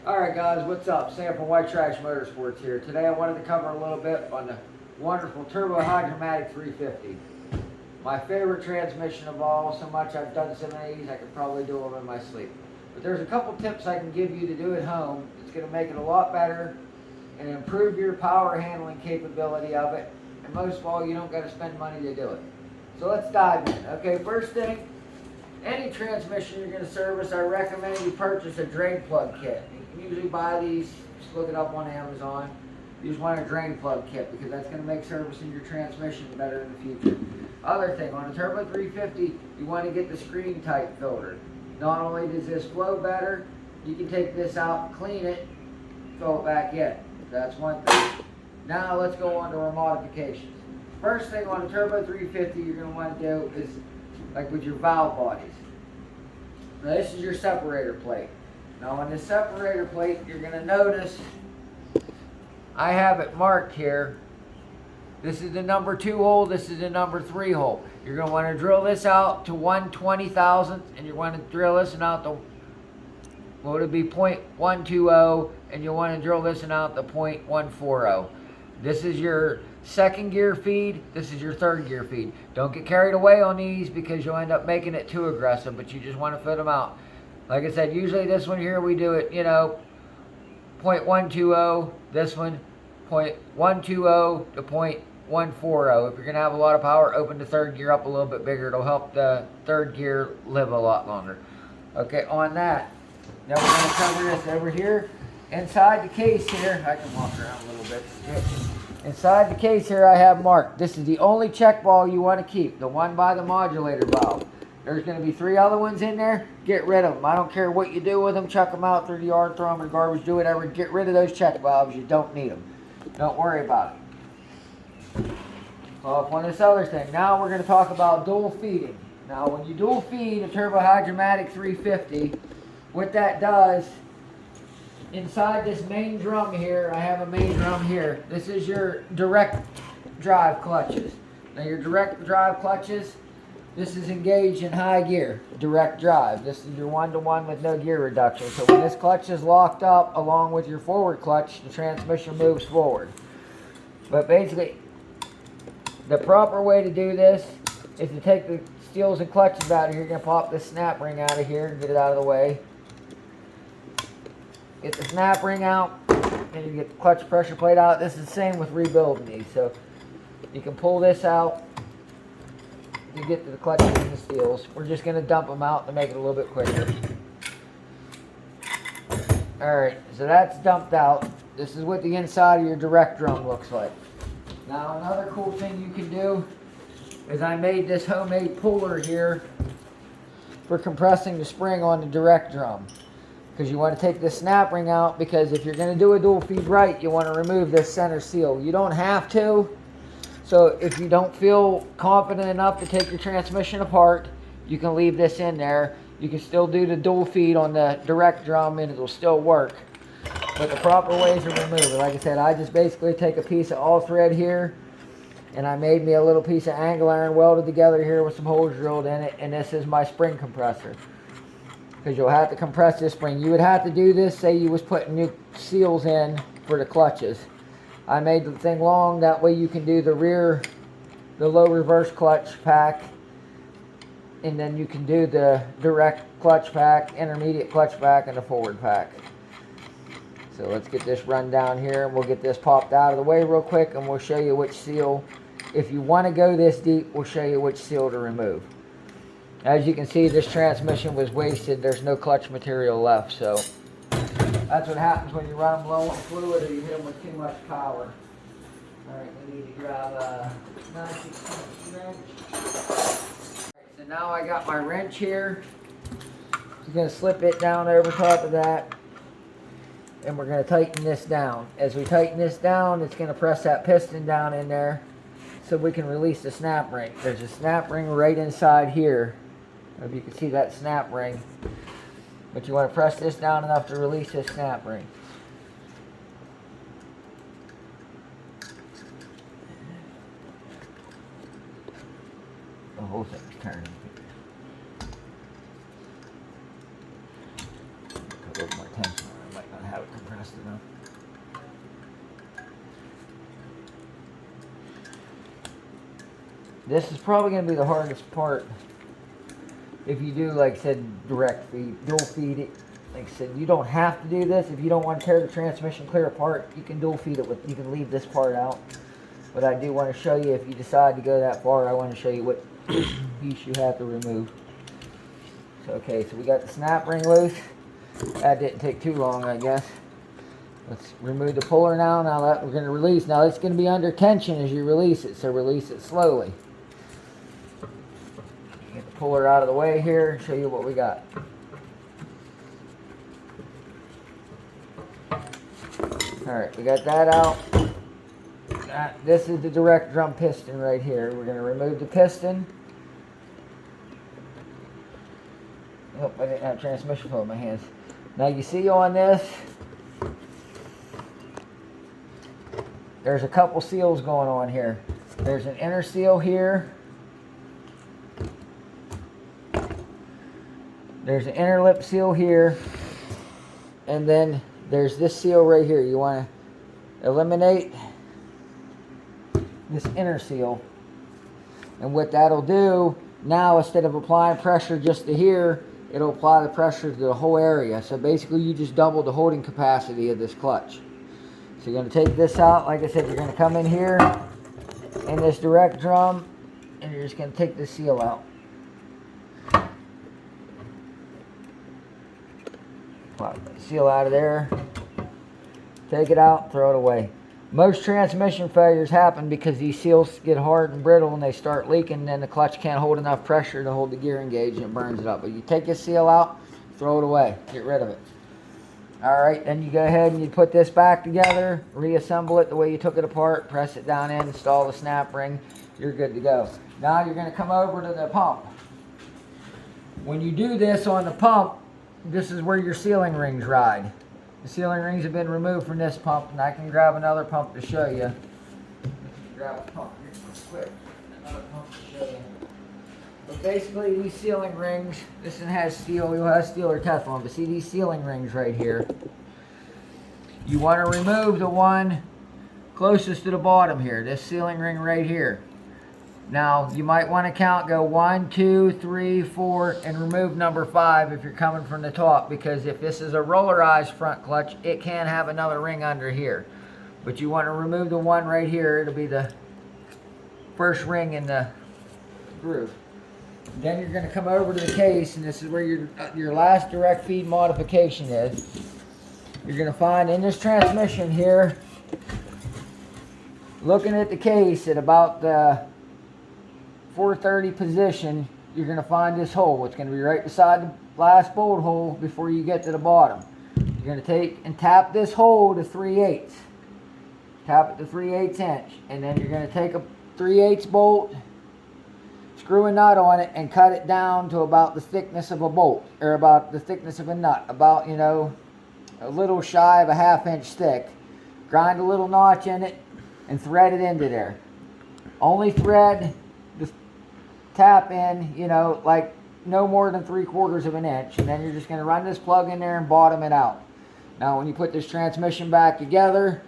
Alright guys, what's up? Sam from White Trash Motorsports here. Today I wanted to cover a little bit on the wonderful Turbo Hydromatic 350. My favorite transmission of all, so much I've done so many of these I could probably do them in my sleep. But there's a couple tips I can give you to do at home. It's going to make it a lot better and improve your power handling capability of it. And most of all, you don't got to spend money to do it. So let's dive in. Okay, first thing, any transmission you're going to service, I recommend you purchase a drain plug kit. You can usually buy these, just look it up on Amazon. You just want a drain plug kit because that's going to make servicing your transmission better in the future. Other thing, on a Turbo 350, you want to get the screen type filtered. Not only does this flow better, you can take this out, clean it, fill it back in. That's one thing. Now let's go on to our modifications. First thing on a Turbo 350 you're going to want to do is like with your valve bodies. Now this is your separator plate. Now on this separator plate you're going to notice I have it marked here. This is the number 2 hole, this is the number 3 hole. You're going to want to drill this out to 1/20,000th and you want to drill this out to, what would it be, 0.120, and you want to drill this out to 0.140. This is your second gear feed, this is your third gear feed. Don't get carried away on these because you'll end up making it too aggressive, but you just want to fit them out. Like I said, usually this one here we do it, 0.120, this one 0.120 to 0.140. If you're going to have a lot of power, open the third gear up a little bit bigger. It'll help the third gear live a lot longer. Okay, on that, now we're going to cover this over here. Inside the case here, I can walk around a little bit. Inside the case here I have marked, this is the only check valve you want to keep, the one by the modulator valve. There's going to be 3 other ones in there. Get rid of them. I don't care what you do with them. Chuck them out through the yard, throw them in the garbage, do whatever. Get rid of those check valves. You don't need them. Don't worry about it. Off on this other thing. Now we're going to talk about dual feeding. Now when you dual feed a Turbo Hydromatic 350, what that does, inside this main drum here, I have a main drum here. This is your direct drive clutches. Now your direct drive clutches, this is engaged in high gear, direct drive. This is your 1-to-1 with no gear reduction. So when this clutch is locked up along with your forward clutch, the transmission moves forward. But basically, the proper way to do this is to take the steels and clutches out of here. You're going to pop this snap ring out of here and get it out of the way. Get the snap ring out, and you get the clutch pressure plate out. This is the same with rebuilding these. So you can pull this out. You get to the clutches and the steels. We're just going to dump them out to make it a little bit quicker. Alright, so that's dumped out. This is what the inside of your direct drum looks like. Now another cool thing you can do is I made this homemade puller here for compressing the spring on the direct drum. Because you want to take this snap ring out, because if you're going to do a dual feed right, you want to remove this center seal. You don't have to. So if you don't feel confident enough to take your transmission apart, you can leave this in there. You can still do the dual feed on the direct drum and it'll still work. But the proper way is to remove it. Like I said, I just basically take a piece of all thread here and I made me a little piece of angle iron welded together here with some holes drilled in it, and this is my spring compressor. Because you'll have to compress this spring. You would have to do this, say you was putting new seals in for the clutches. I made the thing long, that way you can do the low reverse clutch pack, and then you can do the direct clutch pack, intermediate clutch pack, and the forward pack. So let's get this run down here, and we'll get this popped out of the way real quick, and we'll show you which seal. If you want to go this deep, we'll show you which seal to remove. As you can see, this transmission was wasted. There's no clutch material left, so that's what happens when you run them low on fluid or you hit them with too much power. Alright, we need to grab a 9/16 wrench. Alright, so now I got my wrench here. I'm going to slip it down over top of that. And we're going to tighten this down. As we tighten this down, it's going to press that piston down in there so we can release the snap ring. There's a snap ring right inside here. If you can see that snap ring. But you want to press this down enough to release this snap ring. The whole thing's turning. Put a little more tension on it. I might not have fast enough. This is probably going to be the hardest part if you do, like I said, direct feed, dual feed it. Like I said, you don't have to do this. If you don't want to tear the transmission clear apart, you can dual feed it with, you can leave this part out. But I do want to show you, if you decide to go that far, I want to show you what piece you have to remove. So, okay, so we got the snap ring loose. That didn't take too long, I guess. Let's remove the puller now. Now that we're going to release. Now it's going to be under tension as you release it, so release it slowly. Get the puller out of the way here and show you what we got. Alright, we got that out. This is the direct drum piston right here. We're going to remove the piston. Oh, I didn't have transmission fluid in my hands. Now you see on this, there's a couple seals going on here. There's an inner seal here. There's an inner lip seal here. And then there's this seal right here. You want to eliminate this inner seal. And what that'll do, now instead of applying pressure just to here, it'll apply the pressure to the whole area. So basically you just double the holding capacity of this clutch. So you're going to take this out. Like I said, you're going to come in here in this direct drum and you're just going to take this seal out. Pop the seal out of there. Take it out, throw it away. Most transmission failures happen because these seals get hard and brittle and they start leaking, and then the clutch can't hold enough pressure to hold the gear engaged and it burns it up. But you take this seal out, throw it away, get rid of it. Alright, then you go ahead and you put this back together, reassemble it the way you took it apart, press it down in, install the snap ring, you're good to go. Now you're going to come over to the pump. When you do this on the pump, this is where your sealing rings ride. The sealing rings have been removed from this pump, and I can grab another pump to show you. Grab a pump here quick. Another pump to show you. But basically, these sealing rings, this one has steel, you'll have steel or Teflon, but see these sealing rings right here? You want to remove the one closest to the bottom here, this sealing ring right here. Now, you might want to count, go 1, 2, 3, 4, and remove number 5 if you're coming from the top, because if this is a rollerized front clutch, it can have another ring under here. But you want to remove the one right here. It'll be the first ring in the groove. Then you're going to come over to the case, and this is where your last direct feed modification is. You're going to find in this transmission here, looking at the case at about the 430 position, you're going to find this hole. It's going to be right beside the last bolt hole before you get to the bottom. You're going to take and tap this hole to 3/8. Tap it to 3/8 inch. And then you're going to take a 3/8 bolt, screw a nut on it, and cut it down to about the thickness of a bolt, or about the thickness of a nut. About, you know, a little shy of a 1/2 inch thick. Grind a little notch in it and thread it into there. Only thread the tap in, you know, like no more than 3/4 of an inch, and then you're just going to run this plug in there and bottom it out. Now when you put this transmission back together,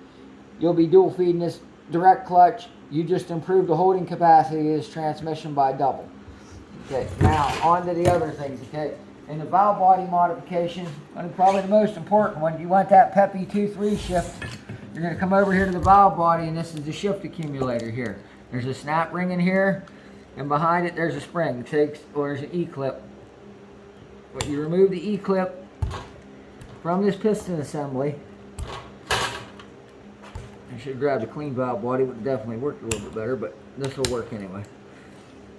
you'll be dual feeding this direct clutch. You just improved the holding capacity of this transmission by double. Okay, now on to the other things. Okay, in the valve body modification, and probably the most important one, you want that peppy 2-3 shift. You're going to come over here to the valve body, and this is the shift accumulator here. There's a snap ring in here, and behind it there's a spring, or there's an E-clip. But you remove the E-clip from this piston assembly. I should have grabbed a clean valve body, would definitely work a little bit better, but this will work anyway.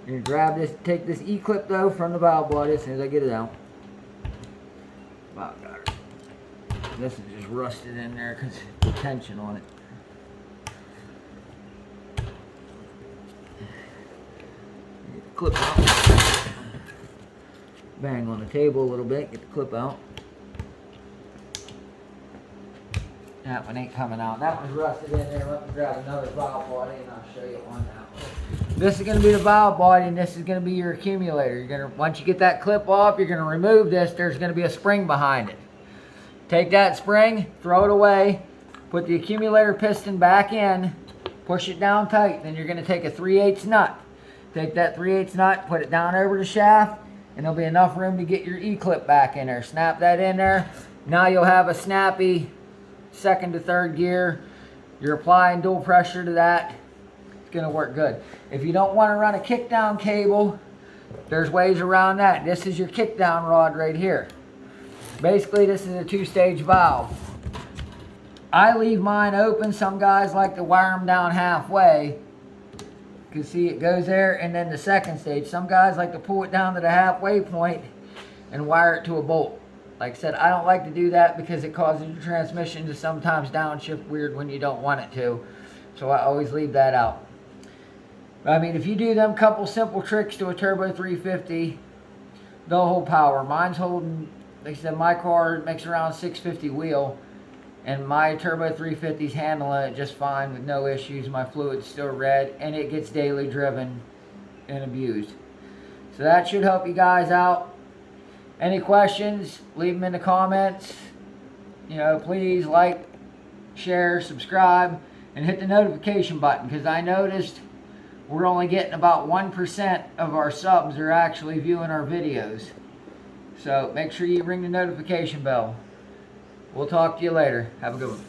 You're going to grab this, take this E-clip though from the valve body as soon as I get it out. Wow, got it. This is just rusted in there because of the tension on it. Get the clip out. Bang on the table a little bit, get the clip out. That one ain't coming out. That one's rusted in there. Let me grab another valve body and I'll show you on that one. This is going to be the valve body, and this is going to be your accumulator. You're going to, once you get that clip off, you're going to remove this. There's going to be a spring behind it. Take that spring, throw it away, put the accumulator piston back in, push it down tight. Then you're going to take a 3/8 nut. Take that 3/8 nut, put it down over the shaft, and there'll be enough room to get your E-clip back in there. Snap that in there. Now you'll have a snappy second to third gear. You're applying dual pressure to that. It's going to work good. If you don't want to run a kickdown cable, there's ways around that. This is your kickdown rod right here. Basically, this is a 2-stage valve. I leave mine open. Some guys like to wire them down halfway. You can see it goes there, and then the second stage. Some guys like to pull it down to the halfway point and wire it to a bolt. Like I said, I don't like to do that because it causes your transmission to sometimes downshift weird when you don't want it to. So I always leave that out. But I mean, if you do them couple simple tricks to a Turbo 350, they'll hold power. Mine's holding, like I said, my car makes around 650 wheel, and my Turbo 350's handling it just fine with no issues. My fluid's still red, and it gets daily driven and abused. So that should help you guys out. Any questions, leave them in the comments. You know, please like, share, subscribe, and hit the notification button, because I noticed we're only getting about 1% of our subs are actually viewing our videos. So make sure you ring the notification bell. We'll talk to you later. Have a good one.